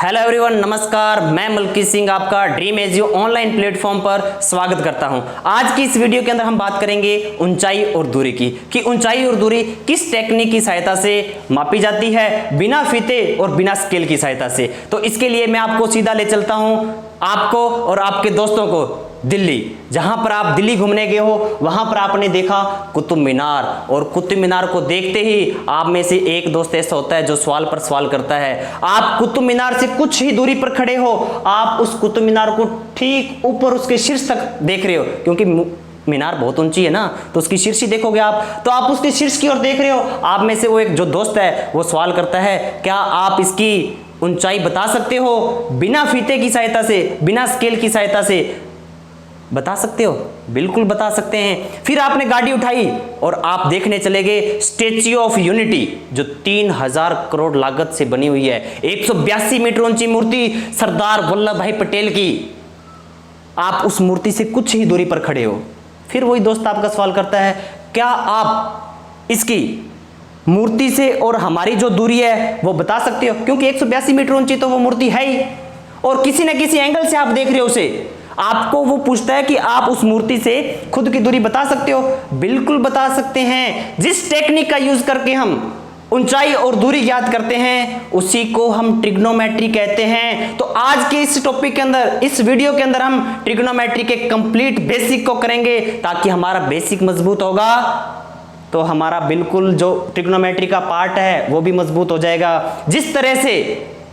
Hello everyone, नमस्कार। मैं Melchi Singh आपका ड्रीम एजियो ऑनलाइन प्लेटफॉर्म पर स्वागत करता हूं। आज की इस वीडियो के अंदर हम बात करेंगे ऊंचाई और दूरी की, कि ऊंचाई और दूरी किस टेक्निक की सहायता से मापी जाती है, बिना फीते और बिना स्केल की सहायता से। तो इसके लिए मैं आपको सीधा ले चलता हूं, आपको और आपके दोस्तों को दिल्ली। जहां पर आप दिल्ली घूमने गए हो, वहां पर आपने देखा कुतुब मीनार, और कुतुब मीनार को देखते ही आप में से एक दोस्त ऐसा होता है जो सवाल पर सवाल करता है। आप कुतुब मीनार से कुछ ही दूरी पर खड़े हो, आप उस कुतुब मीनार को ठीक ऊपर उसके शीर्ष तक देख रहे हो, क्योंकि मीनार बहुत ऊंची है ना, तो उसकी शीर्ष ही देखोगे आप, तो आप उसके शीर्ष की ओर देख रहे हो। आप में से वो एक जो दोस्त है वो सवाल करता है, क्या आप इसकी ऊंचाई बता सकते हो बिना फीते की सहायता से, बिना स्केल की सहायता से? बता सकते हो? बिल्कुल बता सकते हैं। फिर आपने गाड़ी उठाई और आप देखने चले गए स्टैच्यू ऑफ यूनिटी, जो 3000 करोड़ लागत से बनी हुई है, 182 मीटर ऊंची मूर्ति सरदार वल्लभ भाई पटेल की। आप उस मूर्ति से कुछ ही दूरी पर खड़े हो। फिर वही दोस्त आपका सवाल करता है, क्या आप इसकी मूर्ति से और हमारी जो दूरी है वो बता सकते हो? क्योंकि 182 मीटर ऊंची तो वो मूर्ति है ही, और किसी न किसी एंगल से आप देख रहे हो उसे। आपको वो पूछता है कि आप उस मूर्ति से खुद की दूरी बता सकते हो? बिल्कुल बता सकते हैं। जिस टेक्निक का यूज करके हम ऊंचाई और दूरी ज्ञात करते हैं उसी को हम ट्रिग्नोमेट्री कहते हैं। तो आज के इस टॉपिक के अंदर, इस वीडियो के अंदर हम ट्रिग्नोमेट्री के कंप्लीट बेसिक को करेंगे, ताकि हमारा बेसिक मजबूत होगा तो हमारा बिल्कुल जो ट्रिग्नोमेट्री का पार्ट है वो भी मजबूत हो जाएगा। जिस तरह से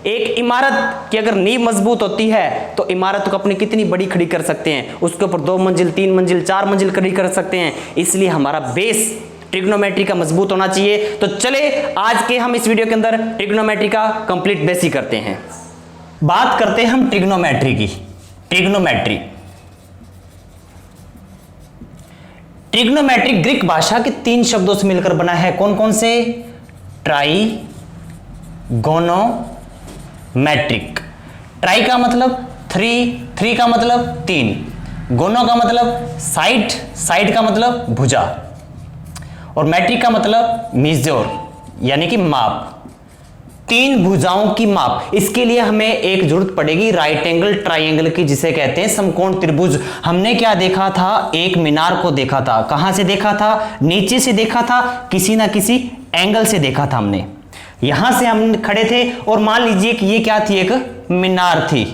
एक इमारत की अगर नींव मजबूत होती है तो इमारत को अपनी कितनी बड़ी खड़ी कर सकते हैं, उसके ऊपर 2 मंजिल 3 मंजिल 4 मंजिल खड़ी कर सकते हैं। इसलिए हमारा बेस ट्रिग्नोमेट्री का मजबूत होना चाहिए। तो चले आज के हम इस वीडियो के अंदर ट्रिग्नोमेट्री का कंप्लीट बेसिक करते हैं। बात करते हैं हम ट्रिग्नोमेट्री की। ट्रिग्नोमेट्री ग्रीक भाषा के 3 शब्दों से मिलकर बना है। कौन कौन से? ट्राइगोनोमेट्रिक। ट्राई का मतलब 3 का मतलब 3, गोनो का मतलब साइड का मतलब भुजा, और मैट्रिक का मतलब मेजर यानी कि माप, 3 भुजाओं की माप। इसके लिए हमें एक जरूरत पड़ेगी राइट एंगल ट्राइंगल की, जिसे कहते हैं समकोण त्रिभुज। हमने क्या देखा था? एक मीनार को देखा था। कहां से देखा था? नीचे से देखा था, किसी ना किसी एंगल से देखा था हमने। यहां से हम खड़े थे और मान लीजिए कि ये क्या थी? एक मीनार थी,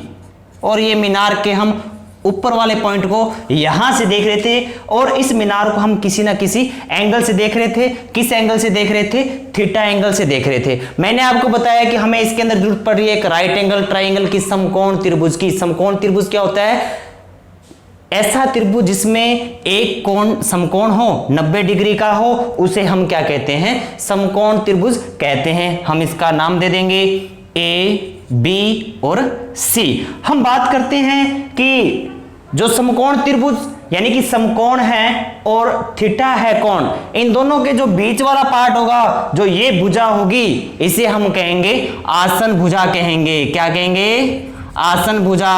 और ये मीनार के हम ऊपर वाले पॉइंट को यहां से देख रहे थे, और इस मीनार को हम किसी ना किसी एंगल से देख रहे थे। किस एंगल से देख रहे थे? थीटा एंगल से देख रहे थे। मैंने आपको बताया कि हमें इसके अंदर जरूरत पड़ रही है एक राइट एंगल ट्राइंगल की, समकोण त्रिभुज की। समकोण त्रिभुज क्या होता है? ऐसा त्रिभुज जिसमें एक कोण समकोण हो, 90 डिग्री का हो, उसे हम क्या कहते हैं? समकोण त्रिभुज कहते हैं। हम इसका नाम दे देंगे ए, बी और सी। हम बात करते हैं कि जो समकोण त्रिभुज यानी कि समकोण है और थीटा है कोण, इन दोनों के जो बीच वाला पार्ट होगा, जो ये भुजा होगी, इसे हम कहेंगे आसन भुजा कहेंगे। क्या कहेंगे? आसन भुजा।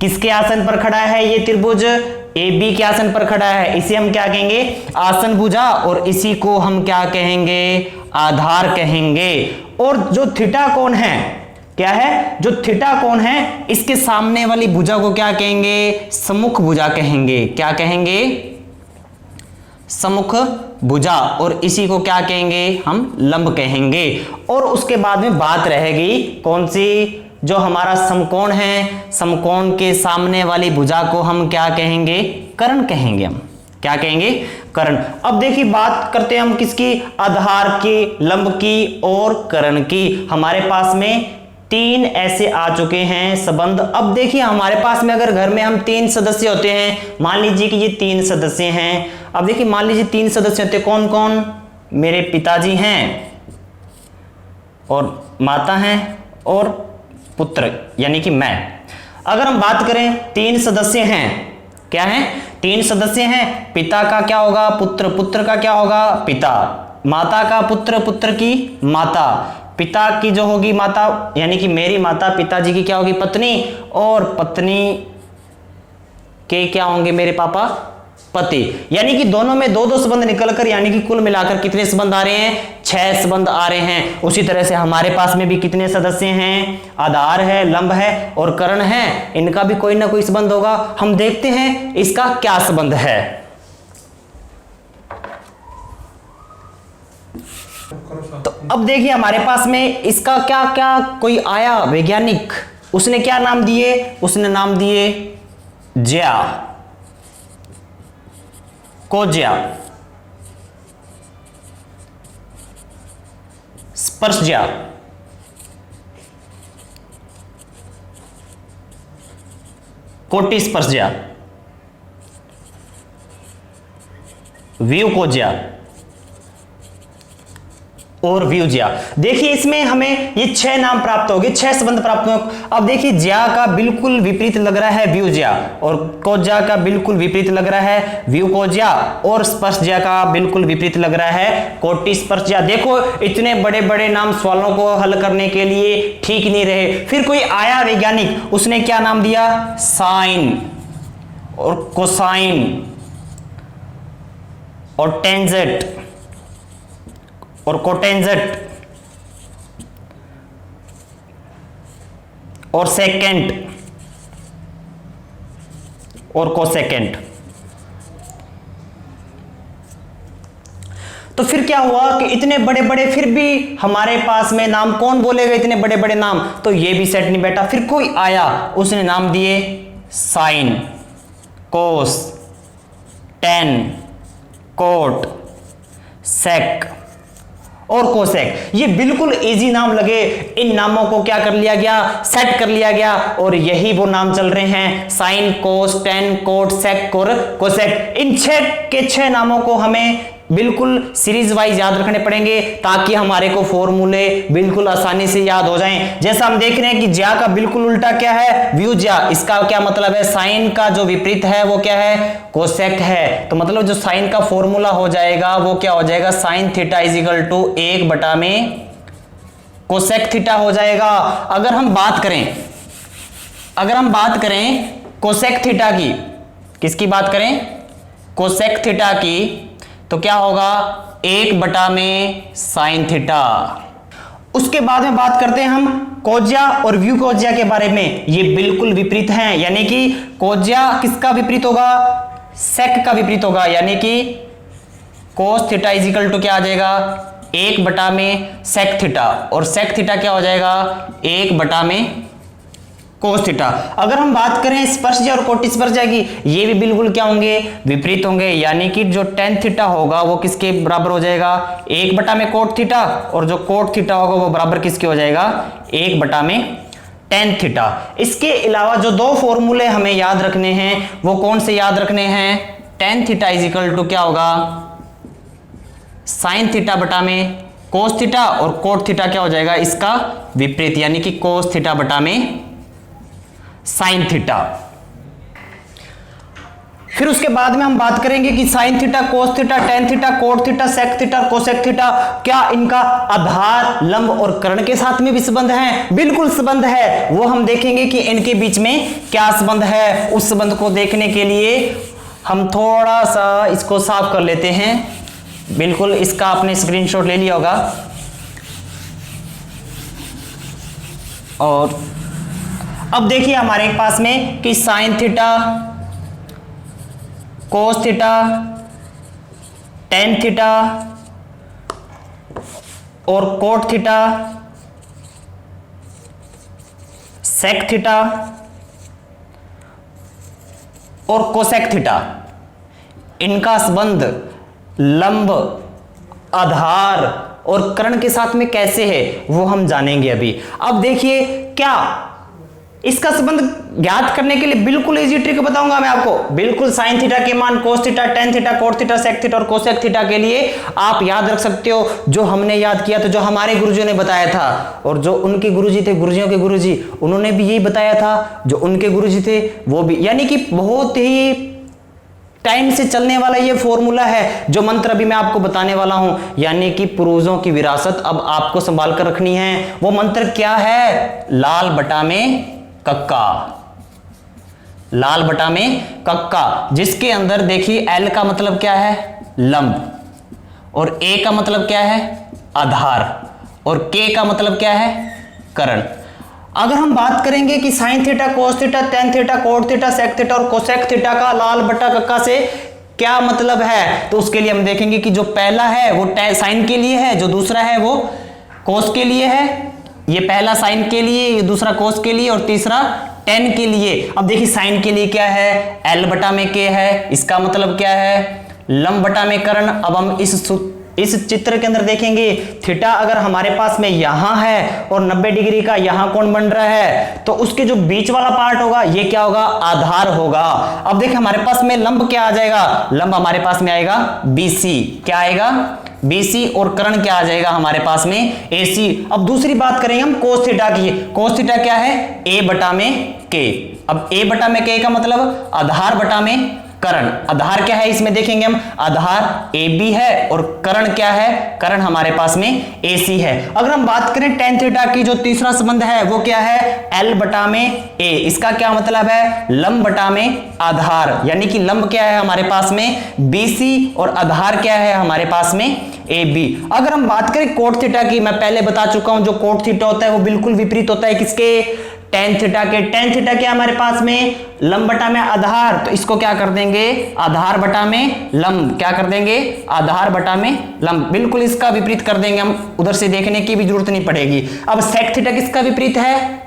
किसके आसन पर खड़ा है ये त्रिभुज? ए बी के आसन पर खड़ा है, इसे हम क्या कहेंगे? आसन भुजा। और इसी को हम क्या कहेंगे? आधार कहेंगे। और जो थीटा कोण है, क्या है? जो थीटा कोण है, इसके सामने वाली भुजा को क्या कहेंगे? सम्मुख भुजा कहेंगे। क्या कहेंगे? सम्मुख भुजा। और इसी को क्या कहेंगे? हम लंब कहेंगे। और उसके बाद में बात रहेगी कौन सी? जो हमारा समकोण है, समकोण के सामने वाली भुजा को हम क्या कहेंगे? कर्ण कहेंगे। हम क्या कहेंगे? कर्ण। अब देखिए बात करते हैं हम किसकी? आधार की, लंब की और कर्ण की। हमारे पास में 3 ऐसे आ चुके हैं संबंध। अब देखिए हमारे पास में अगर घर में हम 3 सदस्य होते हैं, मान लीजिए कि ये 3 सदस्य हैं। अब देखिए मान लीजिए 3 सदस्य होते हैं, कौन कौन? मेरे पिताजी हैं, और माता हैं, और पुत्र यानी कि मैं। अगर हम बात करें 3 सदस्य हैं, क्या है? 3 सदस्य हैं। पिता का क्या होगा? पुत्र। पुत्र का क्या होगा? पिता। माता का पुत्र, पुत्र की माता। पिता की जो होगी माता यानी कि मेरी माता, पिताजी की क्या होगी? पत्नी, और पत्नी के क्या होंगे? मेरे पापा पति। यानी कि दोनों में 2-2 संबंध निकलकर यानी कि कुल मिलाकर कितने संबंध आ रहे हैं? 6 संबंध आ रहे हैं। उसी तरह से हमारे पास में भी कितने सदस्य हैं, आधार है, लंब है और कर्ण है, इनका भी कोई ना कोई संबंध होगा। हम देखते हैं इसका क्या संबंध है। तो अब देखिए हमारे पास में इसका क्या क्या कोई आया वैज्ञानिक, उसने क्या नाम दिए, उसने नाम दिए ज्या, कोज्या, स्पर्शज्या, कोटि स्पर्शज्या, व्यूकोज्या और व्यूज्या। देखिए इसमें हमें ये 6 नाम प्राप्त हो गए, 6 संबंध प्राप्त हो। अब देखिए ज्या का बिल्कुल विपरीत लग रहा है व्यूज्या, और कोज्या का बिल्कुल विपरीत लग रहा है व्यूकोज्या, और स्पर्शज्या का बिल्कुल विपरीत लग रहा है कोटि स्पर्शज्या। देखो इतने बड़े बड़े नाम सवालों को हल करने के लिए ठीक नहीं रहे। फिर कोई आया वैज्ञानिक, उसने क्या नाम दिया, साइन और कोसाइन और टेंजेंट और कोटेंजेंट और सेकेंट और कोसेकेंट। तो फिर क्या हुआ कि इतने बड़े बड़े, फिर भी हमारे पास में नाम कौन बोलेगा इतने बड़े बड़े नाम, तो ये भी सेट नहीं बैठा। फिर कोई आया, उसने नाम दिए साइन, कोस, टेन, कोट, सेक और कोसेक। ये बिल्कुल इजी नाम लगे, इन नामों को क्या कर लिया गया, सेट कर लिया गया, और यही वो नाम चल रहे हैं, साइन, कोस, टेन, कोट, सेक और कोसेक। इन 6 के 6 नामों को हमें बिल्कुल सीरीज वाइज याद रखने पड़ेंगे, ताकि हमारे को फॉर्मूले बिल्कुल आसानी से याद हो जाएं। जैसा हम देख रहे हैं कि ज्या का बिल्कुल उल्टा क्या है, व्यूज्या। इसका क्या मतलब है, साइन का जो विपरीत है वो क्या है, कोसेक है। तो मतलब जो साइन का फॉर्मूला हो जाएगा वो क्या हो जाएगा, sine theta is equal to 1 में कोसेक थीटा हो जाएगा। अगर हम बात करें कोसेक थीटा की, किसकी बात करें, कोसेक थीटा की, तो क्या होगा, 1 में साइन थीटा। उसके बाद में बात करते हैं हम कोज्या और व्यूकोज्या के बारे में। ये बिल्कुल विपरीत हैं, यानी कि कोज्या किसका विपरीत होगा, सेक का विपरीत होगा, यानी कि cos theta is equal to क्या आ जाएगा, 1 में सेक थीटा, और सेक थीटा क्या हो जाएगा, 1 में कोस थीटा। अगर हम बात करें स्पर्शज्या और कोटि स्पर्शज्या की, ये भी बिल्कुल क्या होंगे, विपरीत होंगे, यानी कि जो टेन थीटा होगा वो किसके बराबर हो जाएगा, 1 में कोट थीटा, और जो कोट थीटा होगा वो बराबर किसके हो जाएगा, 1 में टेन थीटा। इसके अलावा जो 2 फॉर्मूले हमें याद रखने हैं वो कौन से याद रखने हैं, tan theta is equal to क्या होगा, साइन थीटा बटा में कोस थीटा, और कोट थीटा क्या हो जाएगा, इसका विपरीत, यानी कि कोस थीटा बटा में साइन थीटा। फिर उसके बाद में हम बात करेंगे कि sine theta, cos theta, tan theta, cot theta, sec theta, cosec theta, क्या इनका आधार, लंब और कर्ण के साथ में भी संबंध है, बिल्कुल संबंध है। वो हम देखेंगे कि इनके बीच में क्या संबंध है। उस संबंध को देखने के लिए हम थोड़ा सा इसको साफ कर लेते हैं। बिल्कुल इसका आपने स्क्रीनशॉट ले लिया होगा, और अब देखिए हमारे पास में कि sine theta, cos theta, tan theta और कोट थीटा, सेक थीटा और कोसेक थीटा, इनका संबंध लंब, आधार और कर्ण के साथ में कैसे है वो हम जानेंगे अभी। अब देखिए क्या इसका संबंध ज्ञात करने के लिए बिल्कुल इजी ट्रिक बताऊंगा मैं आपको। बिल्कुल साइन थीटा के मान, cos theta, tan theta, cot theta, sec theta और कोसेक थीटा के लिए आप याद रख सकते हो, जो हमने याद किया था, जो हमारे गुरुजियों ने बताया था, और जो उनके गुरुजी थे, गुरुजियों के गुरुजी, उन्होंने भी यही बताया था, जो उनके गुरुजी थे वो भी। यानी कि बहुत ही टाइम से चलने वाला ये फॉर्मूला है जो मंत्र अभी मैं आपको बताने वाला हूं, यानी कि पूर्वजों की विरासत अब आपको संभाल कर रखनी है। वो मंत्र क्या है, लाल बटा में कक्का, लाल बटा में कक्का, जिसके अंदर देखिए एल का मतलब क्या है, लंब, और ए का मतलब क्या है, आधार, और के का मतलब क्या है, करण। अगर हम बात करेंगे कि sine theta, cos theta, tan theta, cot theta, sec theta और कोसेक थीटा का लाल बटा कक्का से क्या मतलब है, तो उसके लिए हम देखेंगे कि जो पहला है वो साइन के लिए है, जो दूसरा है वो कोस के लिए है। ये पहला साइन के लिए, ये दूसरा कोस के लिए और तीसरा टेन के लिए। अब देखिए साइन के लिए क्या है, L बटा में K है, इसका मतलब क्या है, लंब बटा में करण। अब हम इस चित्र के अंदर देखेंगे थीटा अगर हमारे पास में यहां है और 90 डिग्री का यहां कोण बन रहा है, तो उसके जो बीच वाला पार्ट होगा ये क्या होगा, आधार होगा। अब देखिए हमारे पास में लंब क्या आ जाएगा, लंब हमारे पास में आएगा BC, क्या आएगा, BC, और करण क्या आ जाएगा हमारे पास में AC। अब दूसरी बात करेंगे हम कोस थीटा की। कोस थीटा क्या है, A बटा में K। अब A बटा में K का मतलब आधार बटा में करण। आधार क्या है इसमें देखेंगे हम, आधार AB है और करण क्या है, करण हमारे पास में AC है। अगर हम बात करें टेन थीटा की, जो तीसरा संबंध है वो क्या है, L बटा में A। इसका क्या मतलब है, लंब बटा में आधार, यानी कि लंब क्या है हमारे पास में BC और आधार क्या है हमारे पास में AB। अगर हम बात करें कोट थीटा की, मैं पहले बता चुका हूं जो कोट थीटा होता है वो बिल्कुल विपरीत होता है किसके, टेन थीटा के। टेन थीटा क्या हमारे पास में, लंब बटा में आधार, तो इसको क्या कर देंगे, आधार बटा में लंब, क्या कर देंगे, आधार बटा में लंब, बिल्कुल इसका विपरीत कर देंगे हम, उधर से देखने की भी जरूरत नहीं पड़ेगी। अब सेक थीटा किसका विपरीत है,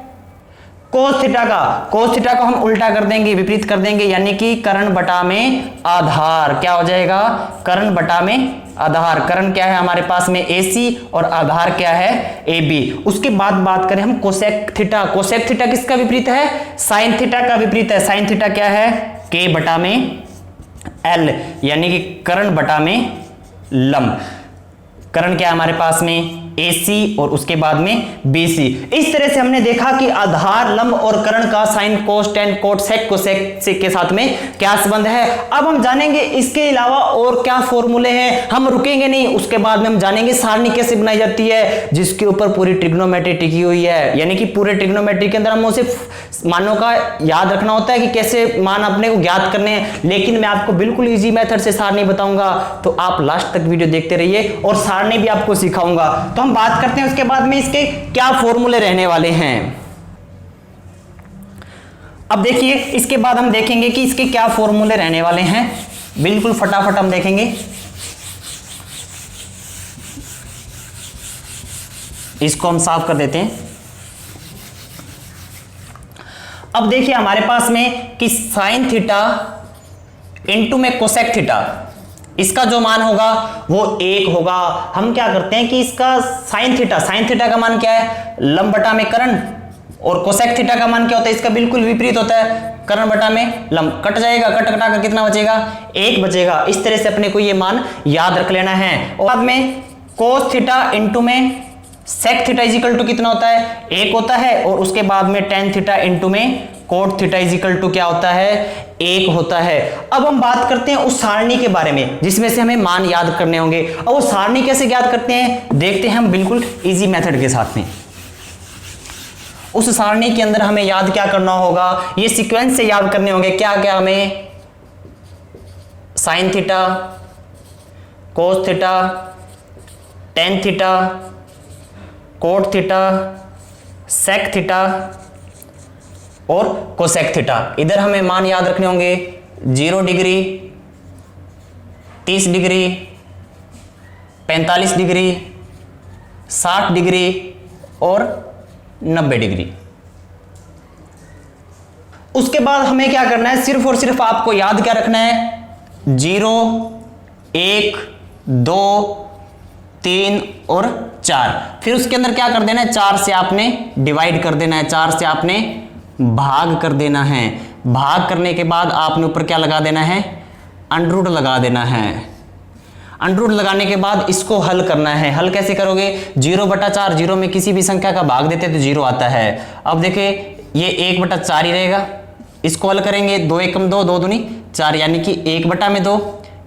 कोस थीटा का। कोस थीटा को हम उल्टा कर देंगे, विपरीत कर देंगे, यानी कि करण बटा में आधार, क्या हो जाएगा, करण बटा में आधार। करण क्या है हमारे पास में AC और आधार क्या है AB। उसके बाद बात करें हम कोसेक थीटा। कोसेक थीटा किसका विपरीत है, साइन थीटा का विपरीत है। साइन थीटा क्या है, K बटा में L, यानी कि करण बटा में लंब। करण क्या है हमारे पास में AC और उसके बाद में BC। इस तरह से हमने देखा कि आधार, लंब और करण का साइन, कोस, टेन, कोट, सेक, कोसेक के साथ में क्या संबंध है। अब हम जानेंगे इसके अलावा और क्या फॉर्मूले हैं, हम रुकेंगे नहीं, उसके बाद में हम जानेंगे सारणी कैसे बनाई जाती है, जिसके ऊपर पूरी ट्रिग्नोमेट्री टिकी हुई है। यानी कि पूरे ट्रिग्नोमेट्री के अंदर हम सिर्फ मानों का याद रखना होता है कि कैसे मान अपने को ज्ञात करने हैं, लेकिन मैं आपको बिल्कुल ईजी मेथड से सारणी बताऊंगा, तो आप लास्ट तक वीडियो देखते रहिए और सारणी भी आपको सिखाऊंगा। तो हम बात करते हैं उसके बाद में इसके क्या फॉर्मूले रहने वाले हैं। अब देखिए इसके बाद हम देखेंगे कि इसके क्या फॉर्मूले रहने वाले हैं, बिल्कुल फटाफट हम देखेंगे। इसको हम साफ कर देते हैं। अब देखिए हमारे पास में कि साइन थीटा इंटू में कोसेक थीटा, इसका जो मान होगा वो 1 होगा। हम क्या करते हैं कि इसका साइन थीटा का मान क्या है, लंब बटा में करण, और कोसेक थीटा का मान क्या होता है, इसका बिल्कुल विपरीत होता है, करण बटा में लंब। कट जाएगा, कट कटा कर कितना बचेगा, 1 बचेगा। इस तरह से अपने को ये मान याद रख लेना है। और बाद में कोस थीटा इंटू में सेक थीटा इजिकल टू कितना होता है, 1 होता है, और उसके बाद में टेन थीटा इंटू में कोट थीटा इजिकल टू क्या होता है, 1 होता है। अब हम बात करते हैं उस सारणी के बारे में जिसमें से हमें मान याद करने होंगे। और वो सारणी कैसे याद करते हैं देखते हैं हम बिल्कुल इजी मेथड के साथ में। उस सारणी के अंदर हमें याद क्या करना होगा, ये सीक्वेंस से याद करने होंगे। क्या क्या हमें, sine theta, cos theta, tan theta, cot theta, sec theta और कोसेक थीटा। इधर हमें मान याद रखने होंगे 0 डिग्री, 30 डिग्री, 45 डिग्री, 60 डिग्री और 90 डिग्री। उसके बाद हमें क्या करना है, सिर्फ और सिर्फ आपको याद क्या रखना है, 0, 1, 2, 3 और 4। फिर उसके अंदर क्या कर देना है, 4 से आपने डिवाइड कर देना है, 4 से आपने भाग कर देना है। भाग करने के बाद आपने ऊपर क्या लगा देना है, अंडर रूट लगा देना है। अंडर रूट लगाने के बाद इसको हल करना है। हल कैसे करोगे, 0/4, 0 में किसी भी संख्या का भाग देते तो 0 आता है। अब देखिए ये 1/4 ही रहेगा, इसको हल करेंगे 2 एकम 2, 2 दूनी 4, यानी कि 1/2।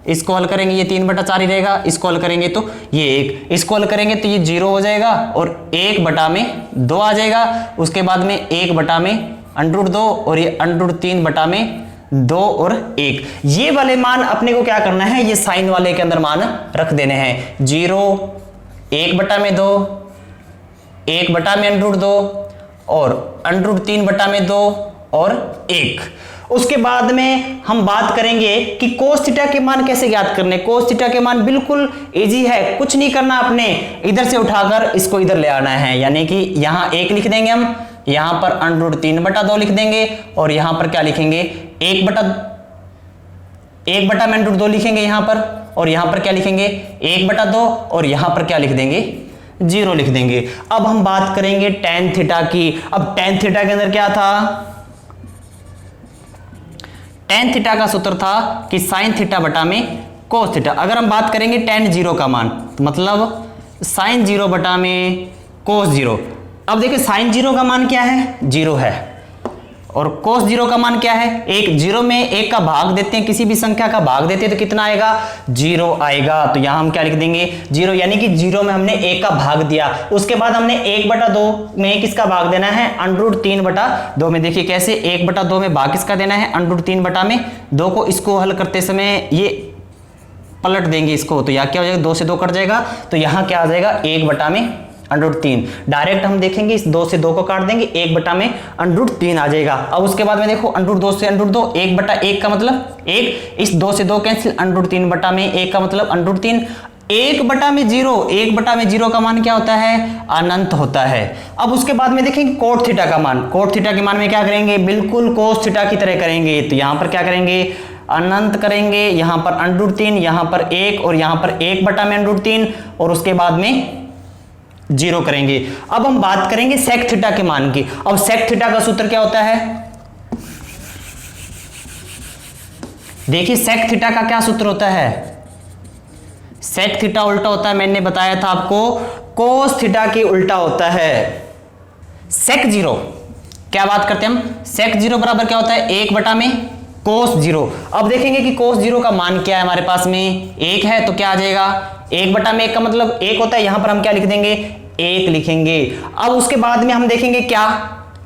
इसको हल करेंगे ये 3/4 ही रहेगा, इसको हल करेंगे तो ये 1, इसको हल करेंगे तो ये 0 हो जाएगा और 1/2 आ जाएगा। उसके बाद में 1/√2 और ये √3/2 और 1। ये वाले मान अपने को क्या करना है, ये साइन वाले के अंदर मान रख देने हैं। 0, 1/2, 1/√2 और √3/2 और 1। उसके बाद में हम बात करेंगे कि कोस थीटा के मान कैसे ज्ञात करने। कोस थीटा के मान बिल्कुल इजी है, कुछ नहीं करना, आपने इधर से उठाकर इसको इधर ले आना है, यानी कि यहां 1 लिख देंगे हम, यहां पर √3/2 लिख देंगे और यहां पर क्या लिखेंगे 1/√2 लिखेंगे यहां पर, और यहां पर क्या लिखेंगे 1/2 और यहां पर क्या लिख देंगे 0 लिख देंगे। अब हम बात करेंगे tan थीटा की। अब tan थीटा के अंदर क्या था, tan थीटा का सूत्र था कि sin थीटा बटा में cos थीटा। अगर हम बात करेंगे tan 0 का मान, मतलब sin 0 बटा में cos 0। अब देखिए sin 0 का मान क्या है, 0 है, और cos 0 का मान क्या है 1। 0 में 1 का भाग देते हैं, किसी भी संख्या का भाग देते हैं तो कितना आएगा 0 आएगा। तो यहां हम क्या लिख देंगे 0, यानी कि 0 में हमने 1 का भाग दिया। उसके बाद हमने 1/2 में किसका भाग देना है √3/2 में। देखिए कैसे 1/2 में भाग किसका देना है √3/2 को। इसको हल करते समय ये पलट देंगे इसको, तो यहाँ क्या हो जाएगा 2 से 2 कट जाएगा, तो यहाँ क्या आ जाएगा 1/√3। डायरेक्ट हम देखेंगे इस 2 से 2 को काट देंगे, 1/√3 आ जाएगा। अब उसके बाद में देखो √2 से √2, 1/1 का मतलब 1, इस 2 से 2 कैंसिल, √3/1 का मतलब √3। 1/0, 1/0 का मान क्या होता है अनंत होता है। अब उसके बाद में देखेंगे कोट थीटा का मान। कोट थीटा के मान में क्या करेंगे, बिल्कुल कोस थीटा की तरह करेंगे। तो यहां पर क्या करेंगे अनंत करेंगे, यहां पर √3, यहां पर 1 और यहां पर 1/√3 और उसके बाद में 0 करेंगे। अब हम बात करेंगे सेक थीटा के मान की। अब सेक थीटा का सूत्र क्या होता है, देखिए सेक थीटा का क्या सूत्र होता है, सेक थीटा उल्टा होता है, मैंने बताया था आपको कोस थीटा के उल्टा होता है सेक 0। क्या बात करते हैं हम, सेक 0 बराबर क्या होता है 1/cos 0। अब देखेंगे कि cos 0 का मान क्या है, हमारे पास में 1 है, तो क्या आ जाएगा 1/1 का मतलब 1 होता है, यहां पर हम क्या लिख देंगे 1 लिखेंगे। अब उसके बाद में हम देखेंगे क्या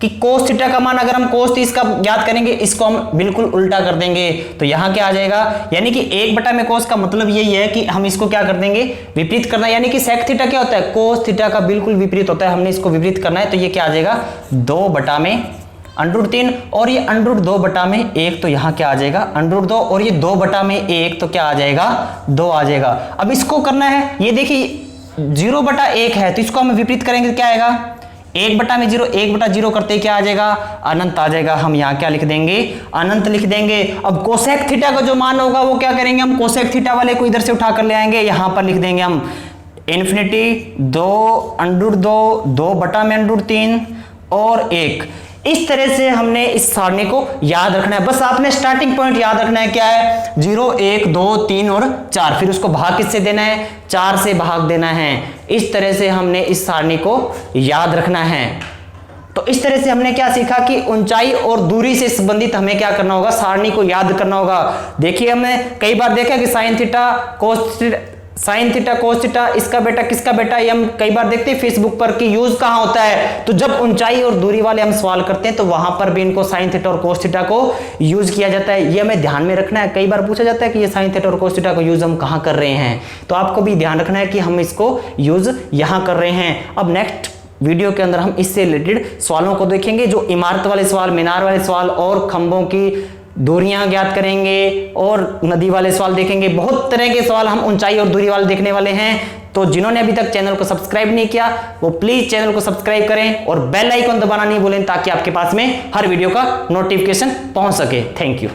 कि cos थीटा का मान, अगर हम cos 30 का ज्ञात करेंगे, इसको हम बिल्कुल उल्टा कर देंगे, तो यहां क्या आ जाएगा, यानी कि 1/cos का मतलब यही है कि हम इसको क्या कर देंगे विपरीत करना, यानी कि sec थीटा क्या होता है cos थीटा का बिल्कुल विपरीत होता है, हमने इसको विपरीत करना है, तो ये क्या आ जाएगा 2/√3 और ये √2/1, तो यहां क्या आ जाएगा √2 और ये 2/1, तो क्या आ जाएगा 2 आ जाएगा। अब इसको करना है, ये देखिए 0/1 है, तो इसको हम विपरीत करेंगे क्या आएगा 1/0, 1/0 करते क्या आ जाएगा अनंत आ जाएगा। हम यहाँ क्या लिख देंगे अनंत लिख देंगे। अब कोसेक थीटा का जो मान होगा वो क्या करेंगे हम, कोसेक थीटा वाले को इधर से उठा कर ले आएंगे, यहां पर लिख देंगे हम इन्फिनिटी 2/√3 और 1। इस तरह से हमने इस सारणी को याद रखना है। बस आपने स्टार्टिंग पॉइंट याद रखना है, क्या है 0, 1, 2, 3 और 4, फिर उसको भाग किससे देना है 4 से भाग देना है। इस तरह से हमने इस सारणी को याद रखना है। तो इस तरह से हमने क्या सीखा कि ऊंचाई और दूरी से संबंधित हमें क्या करना होगा, सारणी को याद करना होगा। देखिए हमने कई बार देखा कि साइन थीटा कोस थीटा इसका बेटा किसका बेटा, ये हम कई बार देखते हैं फेसबुक पर कि यूज कहां होता है। तो जब ऊंचाई और दूरी वाले हम सवाल करते हैं तो वहां पर भी इनको साइन थीटा और कोस थीटा को यूज किया जाता है, ये हमें ध्यान में रखना है। कई बार पूछा जाता है कि ये साइन थीटा और कोस थीटा को यूज हम कहां कर रहे हैं, तो आपको भी ध्यान रखना है कि हम इसको यूज यहां कर रहे हैं। अब नेक्स्ट वीडियो के अंदर हम इससे रिलेटेड सवालों को देखेंगे, जो इमारत वाले सवाल, मीनार वाले सवाल और खंभों की दूरियां ज्ञात करेंगे और नदी वाले सवाल देखेंगे। बहुत तरह के सवाल हम ऊंचाई और दूरी वाले देखने वाले हैं। तो जिन्होंने अभी तक चैनल को सब्सक्राइब नहीं किया वो प्लीज चैनल को सब्सक्राइब करें और बेल आइकन दबाना नहीं भूलें, ताकि आपके पास में हर वीडियो का नोटिफिकेशन पहुंच सके। Thank you.